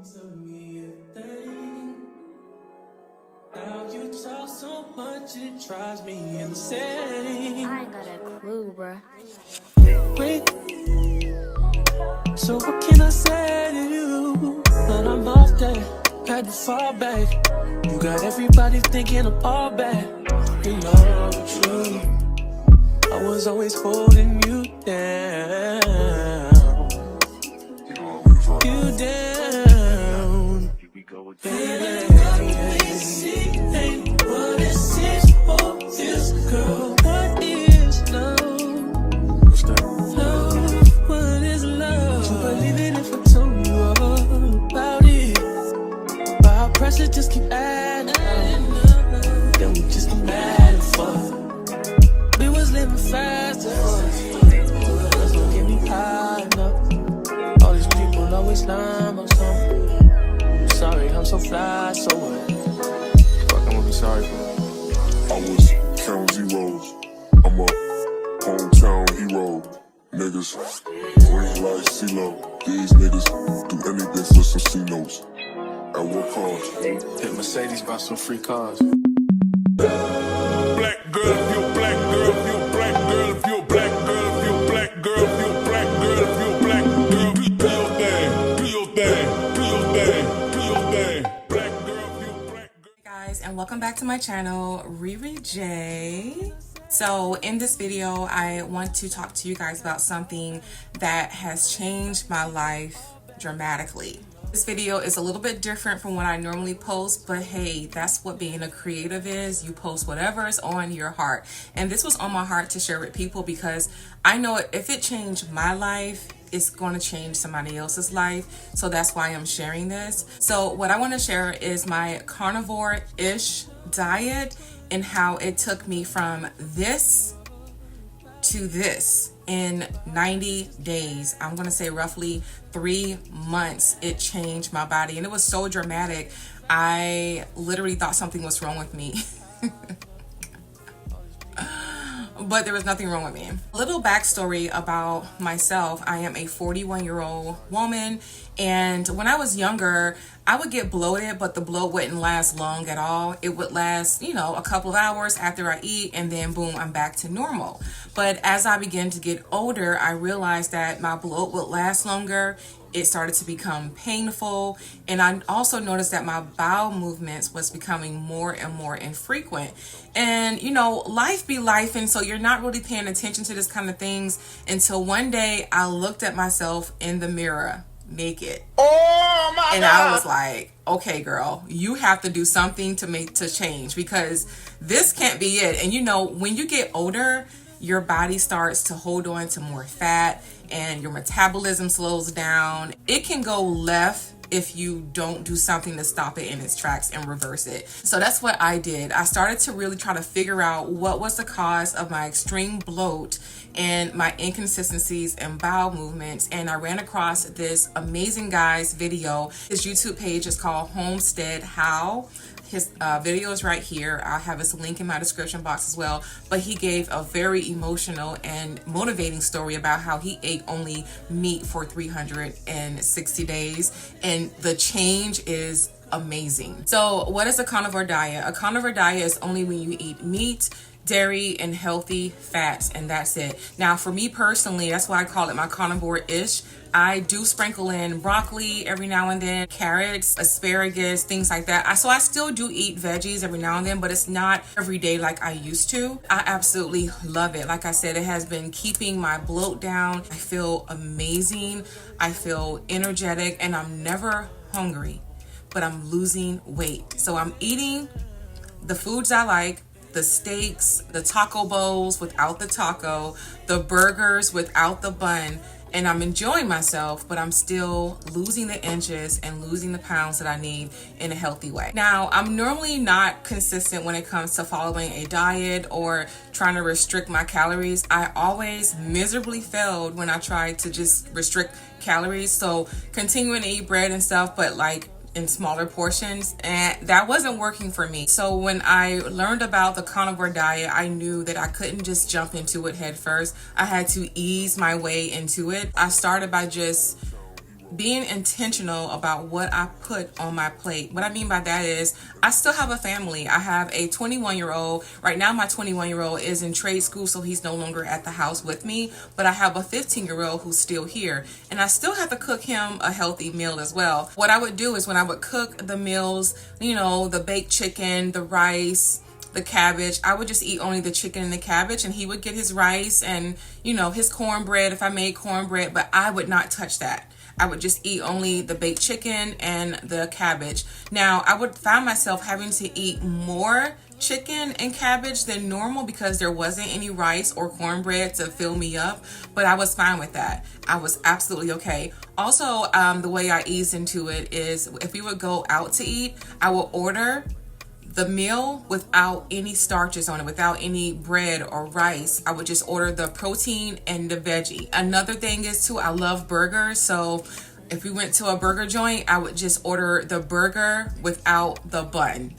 to me a thing. Now you talk so much, it drives me insane. I ain't got a clue, bruh. Wait, so what can I say to you? But I'm off there, had to fall back. You got everybody thinking I'm all bad. You know the truth. I was always holding you down. You down. Baby, ain't what it seems for this girl. What is love? Love, what is love? You believe it if I told you all about it. But our pressure just keep adding up. Then we just get mad and fuck. We was living fast and fuck. That's what get me high enough. All these people always lying about something. I'm sorry, I'm so fly, so what? Fuck, I'm gonna be sorry for. I was counting zeros. I'm a hometown hero. Niggas, green like CeeLo. These niggas do anything for some C-notes. At what cost? Hit Mercedes by some free cars. Black girl, if you a black girl, if you a black girl, if you a black girl, if you a black girl, if you a black girl, if you a black girl, do your thing, do your thing, do your thing, do your thing. Black girl, if you a black girl. Hey guys, and welcome back to my channel, Riri Jay. So in this video, I want to talk to you guys about something that has changed my life dramatically. This video is a little bit different from what I normally post, but hey, that's what being a creative is. You post whatever is on your heart. And this was on my heart to share with people because I know if it changed my life, it's going to change somebody else's life. So that's why I'm sharing this. So what I want to share is my carnivore-ish diet and how it took me from this to this in 90 days. I'm gonna say roughly 3 months. It changed my body and it was so dramatic. I literally thought something was wrong with me. But there was nothing wrong with me. A little backstory about myself. I am a 41-year-old woman, and when I was younger, I would get bloated, but the bloat wouldn't last long at all. It would last, a couple of hours after I eat, and then boom, I'm back to normal. But as I began to get older, I realized that my bloat would last longer. It started to become painful, and I also noticed that my bowel movements was becoming more and more infrequent. And life be life, and so you're not really paying attention to this kind of things until one day I looked at myself in the mirror naked. Oh my God. And I was like, okay girl, you have to do something to change, because this can't be it. And when you get older, your body starts to hold on to more fat and your metabolism slows down. It can go left if you don't do something to stop it in its tracks and reverse it. So that's what I did. I started to really try to figure out what was the cause of my extreme bloat and my inconsistencies and bowel movements. And I ran across this amazing guy's video. His YouTube page is called Homestead How. His video is right here. I'll have his link in my description box as well. But he gave a very emotional and motivating story about how he ate only meat for 360 days. And the change is amazing. So what is a carnivore diet? A carnivore diet is only when you eat meat, dairy, and healthy fats, and that's it. Now for me personally, that's why I call it my carnivore-ish. I do sprinkle in broccoli every now and then, carrots, asparagus, things like that. So I still do eat veggies every now and then, but it's not every day like I used to. I absolutely love it. Like I said, it has been keeping my bloat down. I feel amazing. I feel energetic, and I'm never hungry, but I'm losing weight. So I'm eating the foods I like, the steaks, the taco bowls without the taco, the burgers without the bun, and I'm enjoying myself, but I'm still losing the inches and losing the pounds that I need in a healthy way. Now, I'm normally not consistent when it comes to following a diet or trying to restrict my calories. I always miserably failed when I tried to just restrict calories. So continuing to eat bread and stuff, but like in smaller portions, and that wasn't working for me. So when I learned about the carnivore diet, I knew that I couldn't just jump into it head first. I had to ease my way into it. I started by just being intentional about what I put on my plate. What I mean by that is I still have a family. I have a 21-year-old. Right now, my 21-year-old is in trade school, so he's no longer at the house with me. But I have a 15-year-old who's still here. And I still have to cook him a healthy meal as well. What I would do is when I would cook the meals, you know, the baked chicken, the rice, the cabbage, I would just eat only the chicken and the cabbage, and he would get his rice and, you know, his cornbread if I made cornbread, but I would not touch that. I would just eat only the baked chicken and the cabbage. Now, I would find myself having to eat more chicken and cabbage than normal because there wasn't any rice or cornbread to fill me up, but I was fine with that. I was absolutely okay. Also, the way I eased into it is if we would go out to eat, I would order the meal without any starches on it, without any bread or rice. I would just order the protein and the veggie. Another thing is too, I love burgers. So if we went to a burger joint, I would just order the burger without the bun.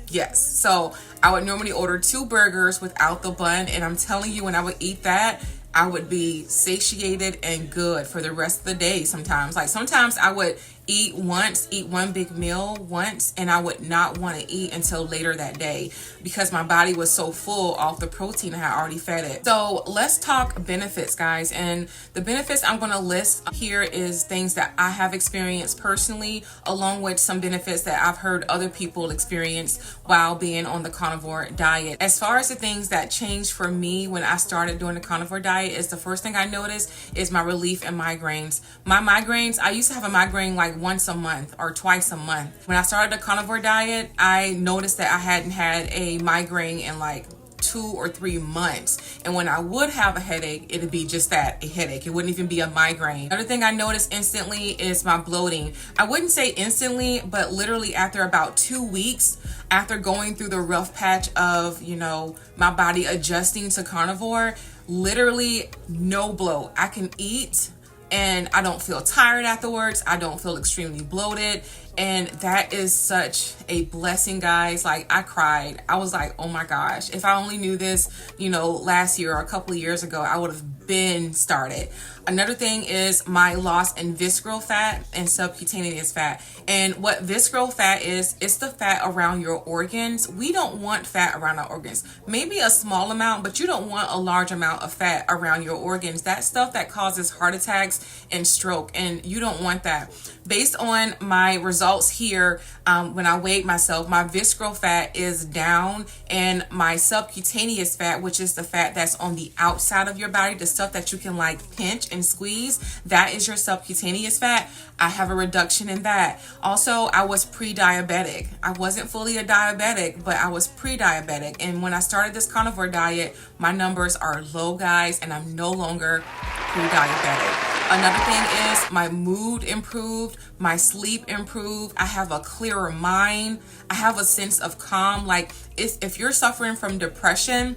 Yes. So I would normally order 2 burgers without the bun. And I'm telling you, when I would eat that, I would be satiated and good for the rest of the day sometimes. Like sometimes I would eat one big meal once, and I would not want to eat until later that day because my body was so full off the protein I had already fed it. So let's talk benefits, guys. And the benefits I'm going to list here is things that I have experienced personally, along with some benefits that I've heard other people experience while being on the carnivore diet. As far as the things that changed for me when I started doing the carnivore diet, is the first thing I noticed is my relief in migraines. My migraines, I used to have a migraine like once a month or twice a month. When I started the carnivore diet, I noticed that I hadn't had a migraine in like 2 or 3 months. And when I would have a headache, it'd be just that, a headache. It wouldn't even be a migraine. Another thing I noticed instantly is my bloating. I wouldn't say instantly, but literally after about 2 weeks, after going through the rough patch of, you know, my body adjusting to carnivore, literally no bloat. I can eat and I don't feel tired afterwards. I don't feel extremely bloated. And that is such a blessing, guys. Like, I cried. I was like, oh my gosh, if I only knew this, you know, last year or a couple of years ago, I would have been started. Another thing is my loss in visceral fat and subcutaneous fat. And what visceral fat is, it's the fat around your organs. We don't want fat around our organs. Maybe a small amount, but you don't want a large amount of fat around your organs. That stuff that causes heart attacks and stroke, and you don't want that. Based on my results here, when I weighed myself, my visceral fat is down, and my subcutaneous fat, which is the fat that's on the outside of your body, the stuff that you can like pinch and squeeze, that is your subcutaneous fat. I have a reduction in that. Also, I was pre-diabetic. I wasn't fully a diabetic, but I was pre-diabetic. And when I started this carnivore diet, my numbers are low, guys, and I'm no longer pre-diabetic. Another thing is my mood improved, my sleep improved. I have a clearer mind. I have a sense of calm. Like, if you're suffering from depression,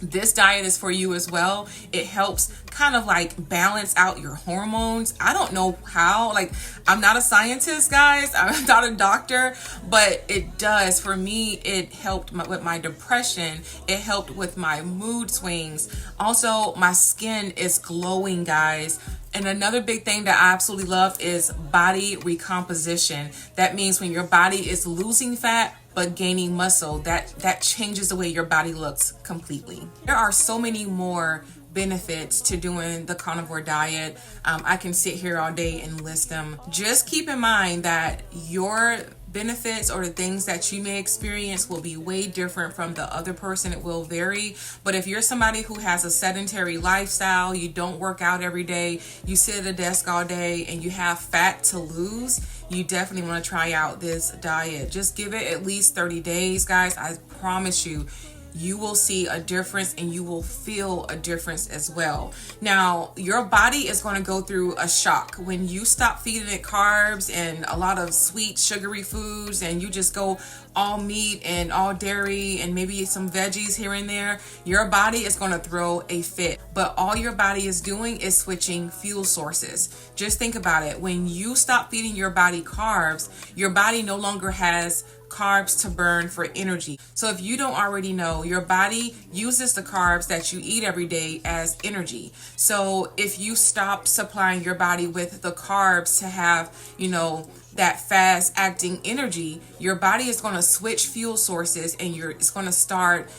this diet is for you as well. It helps kind of like balance out your hormones. I don't know how, like, I'm not a scientist, guys. I'm not a doctor, but it does. For me, it helped with my depression. It helped with my mood swings. Also, my skin is glowing, guys. And another big thing that I absolutely love is body recomposition. That means when your body is losing fat but gaining muscle, that changes the way your body looks completely. There are so many more benefits to doing the carnivore diet. I can sit here all day and list them. Just keep in mind that your benefits or the things that you may experience will be way different from the other person. It will vary. But if you're somebody who has a sedentary lifestyle, you don't work out every day, you sit at a desk all day, and you have fat to lose, you definitely want to try out this diet. Just give it at least 30 days, guys. I promise you, you will see a difference and you will feel a difference as well. Now, your body is going to go through a shock. When you stop feeding it carbs and a lot of sweet, sugary foods, and you just go all meat and all dairy and maybe some veggies here and there, your body is going to throw a fit. But all your body is doing is switching fuel sources. Just think about it. When you stop feeding your body carbs, your body no longer has carbs to burn for energy. So if you don't already know, your body uses the carbs that you eat every day as energy. So if you stop supplying your body with the carbs to have, you know, that fast acting energy, your body is going to switch fuel sources, and it's going to start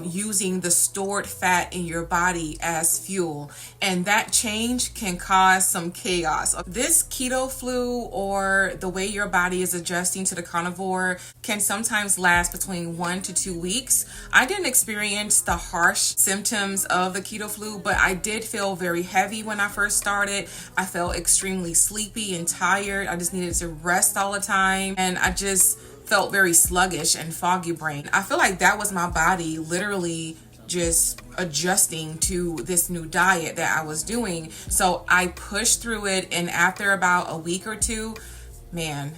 using the stored fat in your body as fuel. And that change can cause some chaos. This keto flu, or the way your body is adjusting to the carnivore, can sometimes last between 1 to 2 weeks. I didn't experience the harsh symptoms of the keto flu, but I did feel very heavy when I first started. I felt extremely sleepy and tired. I just needed to rest all the time, and I just felt very sluggish and foggy brain. I feel like that was my body literally just adjusting to this new diet that I was doing. So I pushed through it, and after about a week or two, man,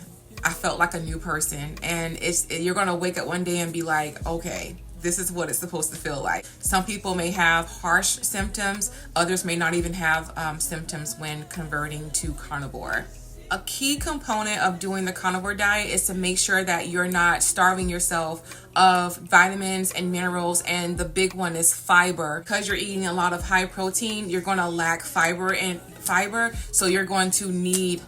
I felt like a new person. And you're gonna wake up one day and be like, okay, this is what it's supposed to feel like. Some people may have harsh symptoms, others may not even have symptoms when converting to carnivore. A key component of doing the carnivore diet is to make sure that you're not starving yourself of vitamins and minerals, and the big one is fiber. Because you're eating a lot of high protein, you're going to lack fiber, so you're going to need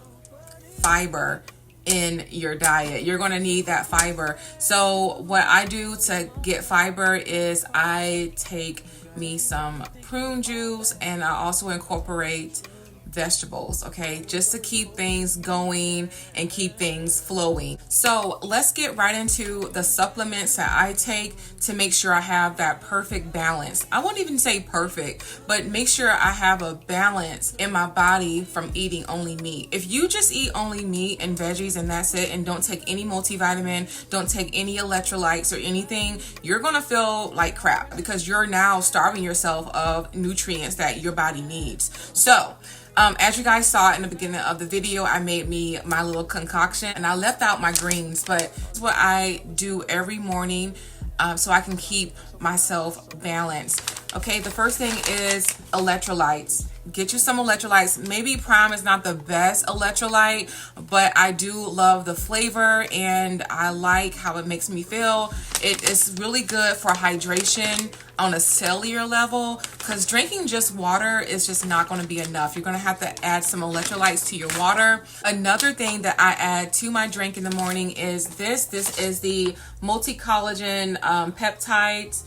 fiber in your diet. You're going to need that fiber. So what I do to get fiber is I take me some prune juice, and I also incorporate vegetables, okay, just to keep things going and keep things flowing. So let's get right into the supplements that I take to make sure I have that perfect balance. I won't even say perfect, but make sure I have a balance in my body from eating only meat. If you just eat only meat and veggies and that's it, and don't take any multivitamin, don't take any electrolytes or anything, you're gonna feel like crap, because you're now starving yourself of nutrients that your body needs. So as you guys saw in the beginning of the video, I made me my little concoction, and I left out my greens, but it's what I do every morning so I can keep myself balanced. Okay, the first thing is electrolytes. Get you some electrolytes. Maybe Prime is not the best electrolyte, but I do love the flavor, and I like how it makes me feel. It is really good for hydration on a cellular level, because drinking just water is just not going to be enough. You're going to have to add some electrolytes to your water. Another thing that I add to my drink in the morning is this. This is the multi-collagen peptides.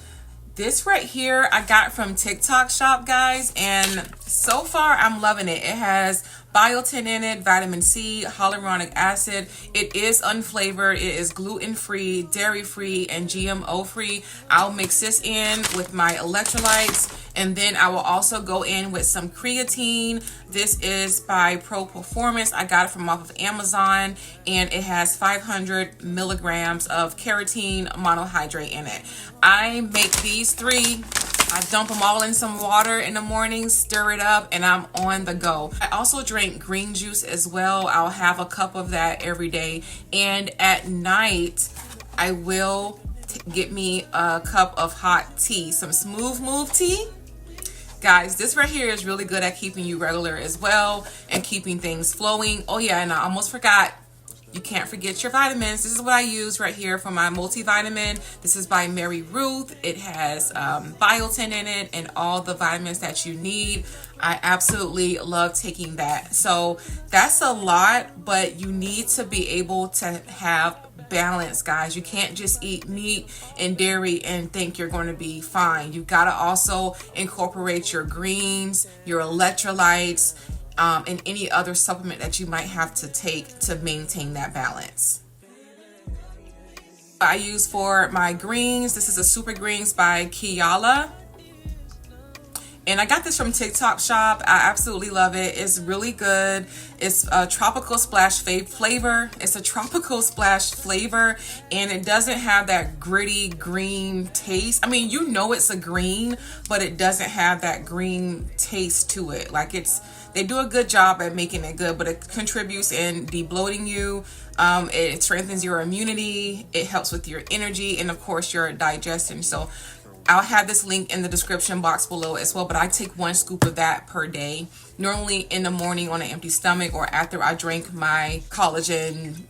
This right here I got from TicTok shop, guys, and so far I'm loving it. It has biotin in it, vitamin C, hyaluronic acid. It is unflavored. It is gluten-free, dairy-free, and GMO-free. I'll mix this in with my electrolytes, and then I will also go in with some creatine. This is by Pro Performance. I got it from off of Amazon, and it has 500 milligrams of keratin monohydrate in it. I make these three. I dump them all in some water in the morning, stir it up, and I'm on the go. I also drink green juice as well. I'll have a cup of that every day. And at night, I will get me a cup of hot tea, some Smooth Move tea. Guys, this right here is really good at keeping you regular as well and keeping things flowing. Oh yeah, and I almost forgot, you can't forget your vitamins. This is what I use right here for my multivitamin. This is by Mary Ruth. It has biotin in it and all the vitamins that you need. I absolutely love taking that. So that's a lot, but you need to be able to have balance, guys. You can't just eat meat and dairy and think you're going to be fine. You got to also incorporate your greens, your electrolytes, and any other supplement that you might have to take to maintain that balance. I use for my greens, this is a Super Greens by Kiala. And I got this from TikTok shop. I absolutely love it. It's really good. It's a tropical splash flavor. It's a tropical splash flavor, and it doesn't have that gritty green taste. I mean, you know it's a green, but it doesn't have that green taste to it. Like they do a good job at making it good, but it contributes in debloating you. It strengthens your immunity. It helps with your energy and, of course, your digestion. So I'll have this link in the description box below as well, but I take 1 scoop of that per day, normally in the morning on an empty stomach or after I drink my collagen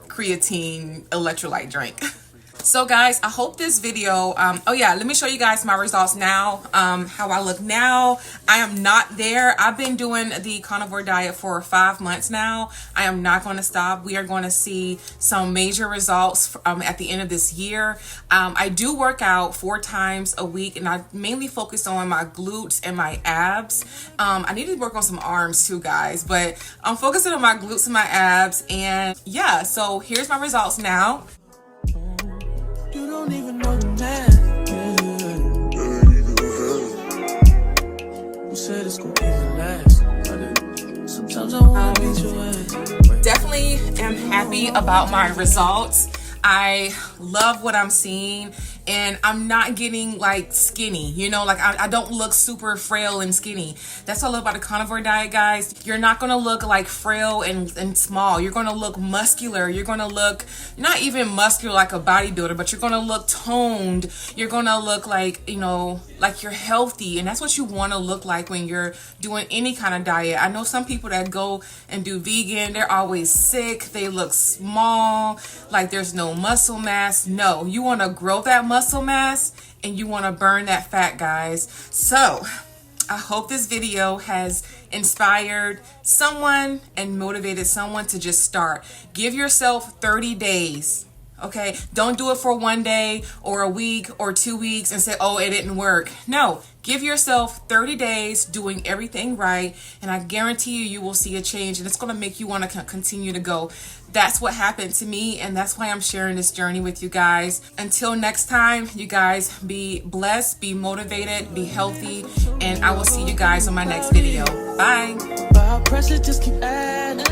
creatine electrolyte drink. So guys, I hope this video, oh yeah, let me show you guys my results now, how I look now. I am not there. I've been doing the carnivore diet for 5 months now. I am not going to stop. We are going to see some major results at the end of this year. I do work out 4 times a week, and I mainly focus on my glutes and my abs. I need to work on some arms too, guys, but I'm focusing on my glutes and my abs. And yeah, so here's my results now. You don't even know the math. Who said it's gonna even last? Sometimes I wanna beat your ass. Definitely am happy about my results. I love what I'm seeing, and I'm not getting like skinny, you know, like I don't look super frail and skinny. That's what I love about the carnivore diet, guys. You're not gonna look like frail and small. You're gonna look muscular. You're gonna look not even muscular like a bodybuilder, but you're gonna look toned. You're gonna look like, you know, like you're healthy, and that's what you want to look like when you're doing any kind of diet. I know some people that go and do vegan, they're always sick, they look small, like there's no muscle mass. No, you want to grow that muscle mass, and you want to burn that fat, guys. So I hope this video has inspired someone and motivated someone to just start. Give yourself 30 days. Okay, don't do it for 1 day or a week or 2 weeks and say, oh, it didn't work. No, give yourself 30 days doing everything right, and I guarantee you, you will see a change, and it's going to make you want to continue to go. That's what happened to me, and that's why I'm sharing this journey with you guys. Until next time, you guys be blessed, be motivated, be healthy, and I will see you guys on my next video. Bye. But our pressure just keep adding.